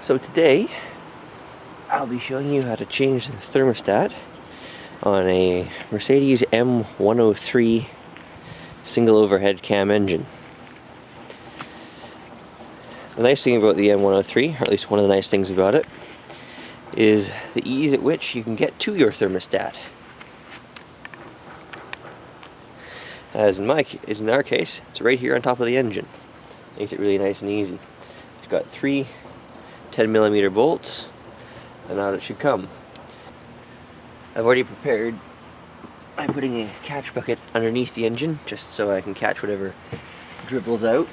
So today I'll be showing you how to change the thermostat on a Mercedes M103 single overhead cam engine. The nice thing about the M103, or at least one of the nice things about it, is the ease at which you can get to your thermostat. As in our case, it's right here on top of the engine. Makes it really nice and easy. It's got 3 10mm bolts, and out it should come. I've already prepared by putting a catch bucket underneath the engine, just so I can catch whatever dribbles out.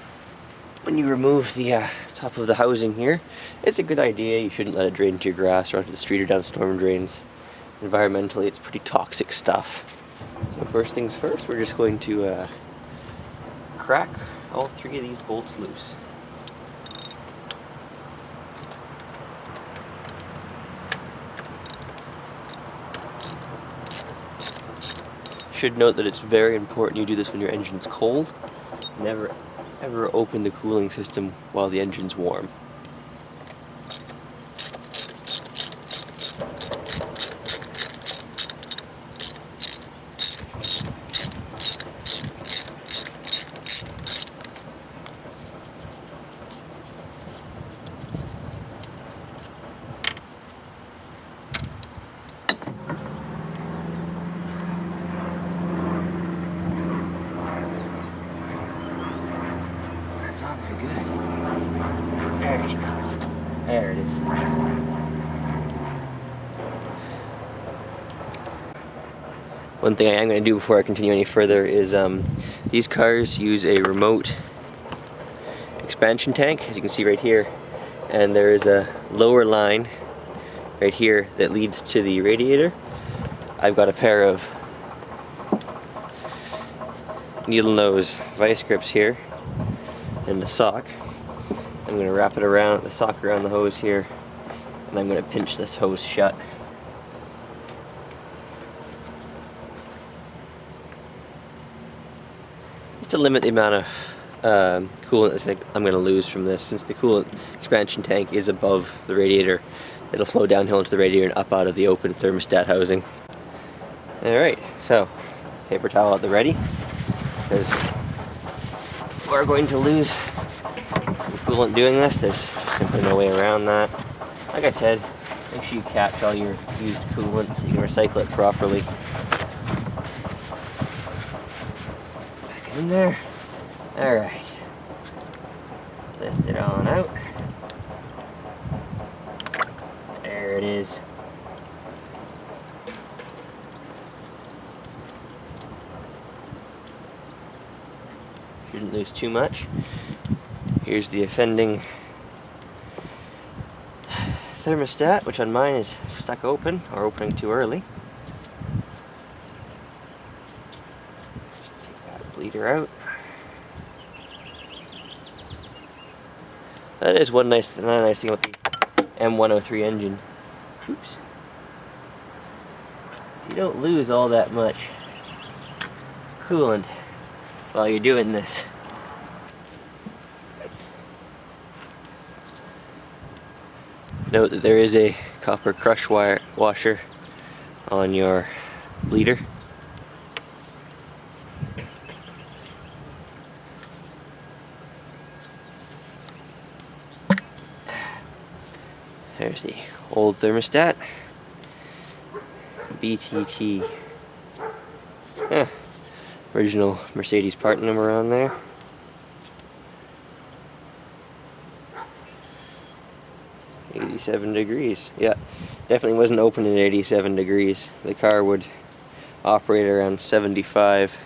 When you remove the top of the housing here, it's a good idea. You shouldn't let it drain into your grass or onto the street or down storm drains. Environmentally, it's pretty toxic stuff. So first things first, we're just going to crack all 3 of these bolts loose. Should note that it's very important you do this when your engine's cold. Never ever open the cooling system while the engine's warm. It's on there good. There she comes. There it is. One thing I am going to do before I continue any further is these cars use a remote expansion tank, as you can see right here, and there is a lower line right here that leads to the radiator. I've got a pair of needle nose vice grips here and the sock. I'm going to wrap it around the sock around the hose here, and I'm going to pinch this hose shut. Just to limit the amount of coolant that I'm going to lose from this. Since the coolant expansion tank is above the radiator, it'll flow downhill into the radiator and up out of the open thermostat housing. Alright, so paper towel at the ready, because we're going to lose some coolant doing this. There's just simply no way around that. Like I said, make sure you catch all your used coolant so you can recycle it properly. Back in there. Alright. Lift it on out. There it is. Shouldn't lose too much. Here's the offending thermostat, which on mine is stuck open, or opening too early. Just take that bleeder out. That is another nice thing about the M103 engine. Oops. You don't lose all that much coolant while you're doing this. Note that there is a copper crush wire washer on your bleeder. There's the old thermostat. BTT. Original Mercedes part number on there. $87. Yeah, definitely wasn't open at 87 degrees. The car would operate around 75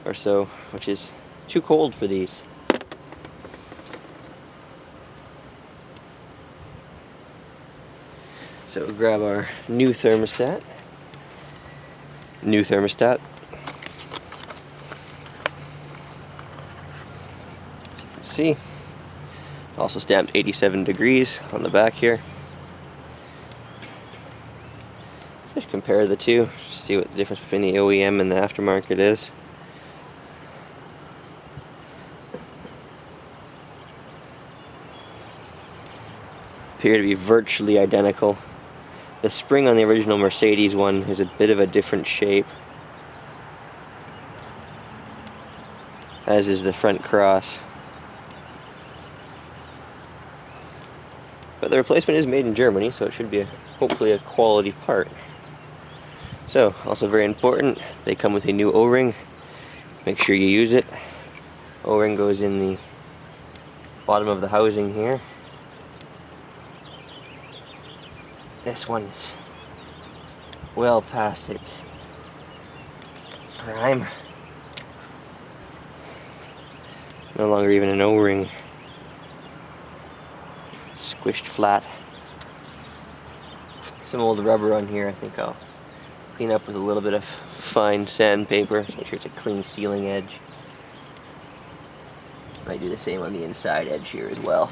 or so, which is too cold for these. So we'll grab our new thermostat. New thermostat. As you can see, also stamped 87 degrees on the back here. Just compare the two, see what the difference between the OEM and the aftermarket is. appear to be virtually identical. The spring on the original Mercedes one is a bit of a different shape, as is the front cross. But the replacement is made in Germany, so it should be hopefully a quality part. So, also very important, they come with a new O-ring. Make sure you use it. O-ring goes in the bottom of the housing here. This one's well past its prime. No longer even an O-ring. Squished flat. Some old rubber on here I think I'll clean up with a little bit of fine sandpaper. Make sure it's a clean sealing edge. Might do the same on the inside edge here as well.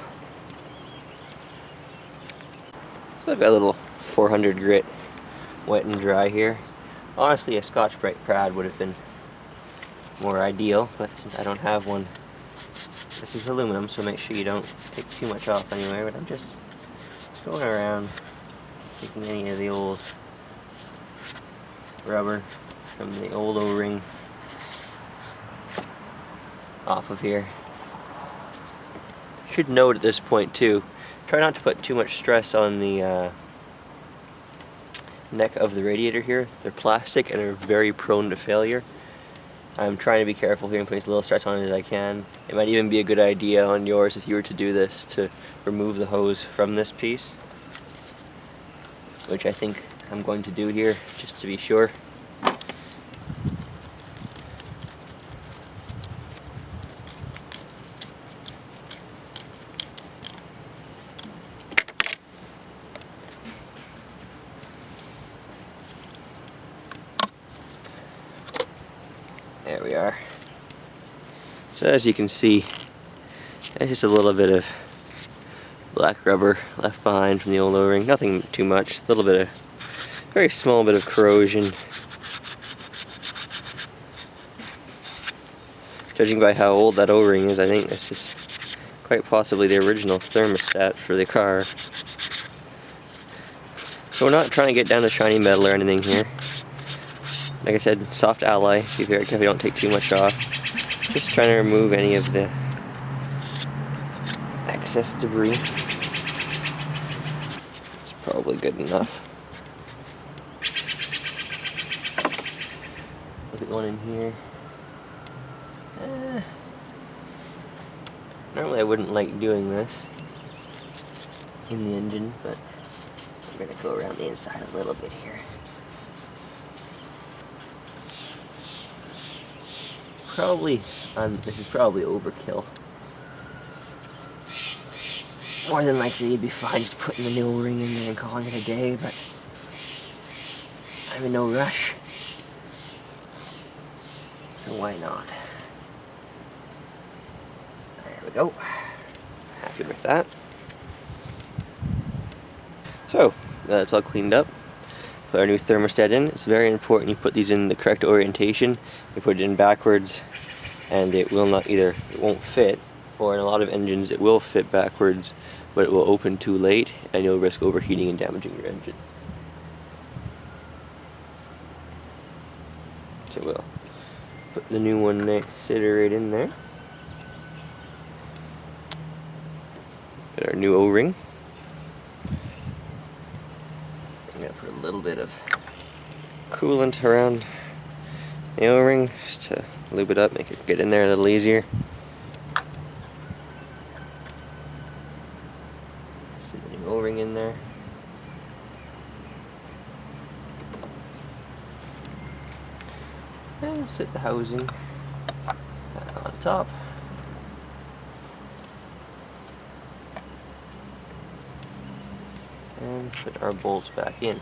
So I've got a little 400 grit wet and dry here. Honestly, a Scotch-Brite pad would have been more ideal, but since I don't have one, this is aluminum, so make sure you don't take too much off anywhere. But I'm just going around taking any of the old rubber from the old O-ring off of here. Should note at this point too, try not to put too much stress on the neck of the radiator here. They're plastic and are very prone to failure. I'm trying to be careful here and putting as little stress on it as I can. It might even be a good idea on yours, if you were to do this, to remove the hose from this piece, which I think I'm going to do here just to be sure. There we are. So as you can see, there's just a little bit of black rubber left behind from the old O-ring. Nothing too much. A little bit of, very small bit of corrosion. Judging by how old that O-ring is, I think this is quite possibly the original thermostat for the car. So we're not trying to get down to shiny metal or anything here. Like I said, soft alloy. Be very careful you don't take too much off. Just trying to remove any of the excess debris. It's probably good enough. Look at the one in here. Normally I wouldn't like doing this in the engine, but I'm going to go around the inside a little bit here. This is probably overkill. More than likely you'd be fine just putting the new ring in there and calling it a day, but I'm in no rush. So why not? There we go. Happy with that. So, that's all cleaned up. Put our new thermostat in. It's very important you put these in the correct orientation. You put it in backwards and it won't fit, or in a lot of engines it will fit backwards, but it will open too late and you'll risk overheating and damaging your engine. So we'll put the new one right in there. Got our new O-ring. I'm going to put a little bit of coolant around the O-ring just to lube it up, make it get in there a little easier. Sit the new O-ring in there. And sit the housing on top. And put our bolts back in.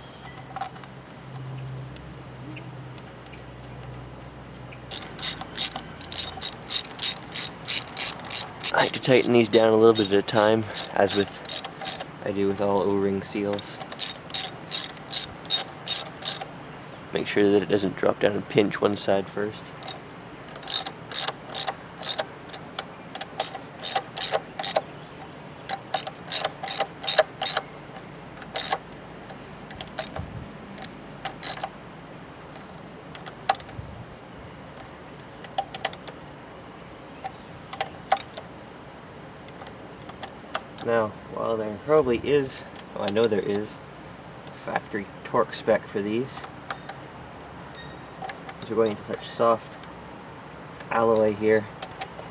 I like to tighten these down a little bit at a time, as I do with all O-ring seals. Make sure that it doesn't drop down and pinch one side first. Now, while there probably is, oh, I know there is, factory torque spec for these, because we're going into such soft alloy here,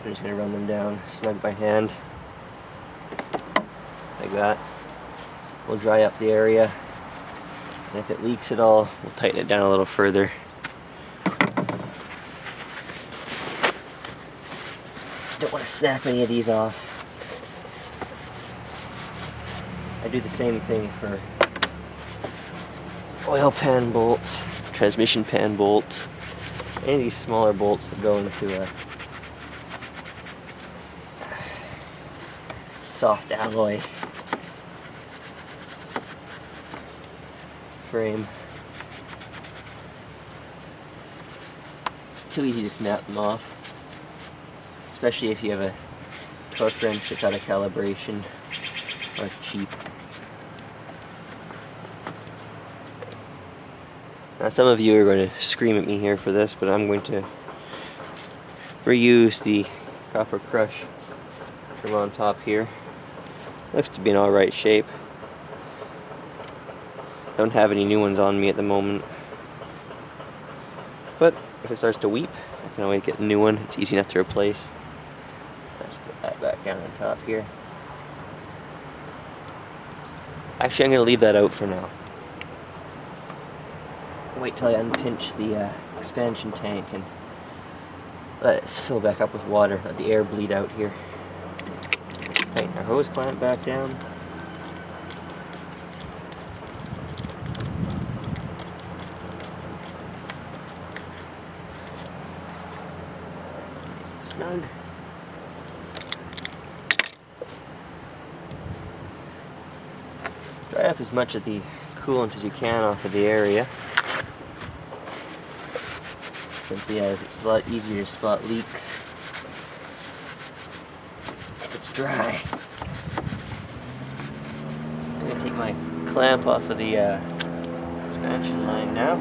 I'm just going to run them down snug by hand, like that. We'll dry up the area, and if it leaks at all, we'll tighten it down a little further. Don't want to snap any of these off. I do the same thing for oil pan bolts, transmission pan bolts, any of these smaller bolts that go into a soft alloy frame. Too easy to snap them off, especially if you have a torque wrench that's out of calibration or cheap. Now some of you are going to scream at me here for this, but I'm going to reuse the copper crush from on top here. Looks to be in alright shape. Don't have any new ones on me at the moment. But if it starts to weep, I can always get a new one. It's easy enough to replace. Let's put that back down on top here. Actually, I'm going to leave that out for now. Wait till I unpinch the expansion tank and let it fill back up with water, let the air bleed out here. Tighten our hose clamp back down. Nice and snug. Dry up as much of the coolant as you can off of the area. Simply as it's a lot easier to spot leaks if it's dry. I'm going to take my clamp off of the expansion line now.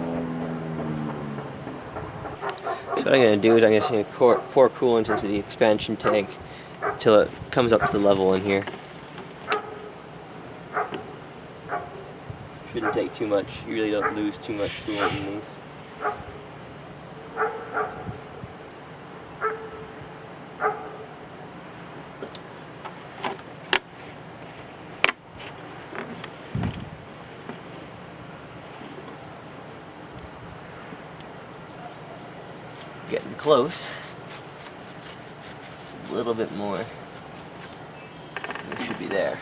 So what I'm going to do is I'm just going to pour coolant into the expansion tank until it comes up to the level in here. Shouldn't take too much. You really don't lose too much coolant in these. Getting close. A little bit more. We should be there.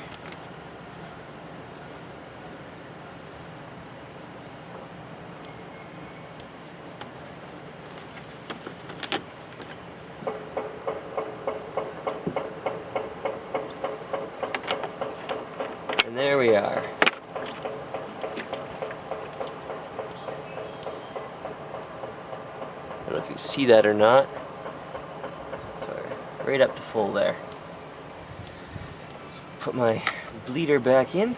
And there we are. I don't know if you can see that or not. Right up to full there. Put my bleeder back in.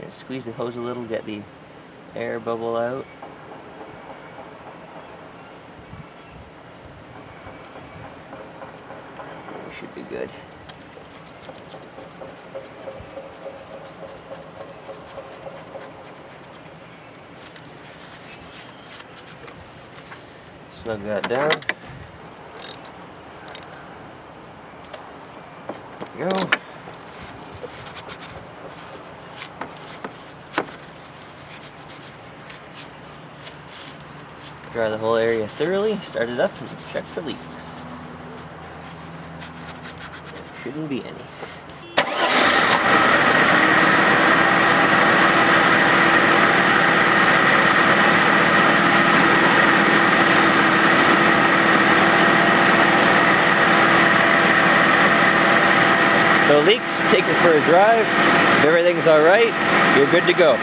And squeeze the hose a little, get the air bubble out. We should be good. Snug that down. There we go. Dry the whole area thoroughly, start it up, and check for leaks. There shouldn't be any. So leaks, take it for a drive. If everything's alright, you're good to go.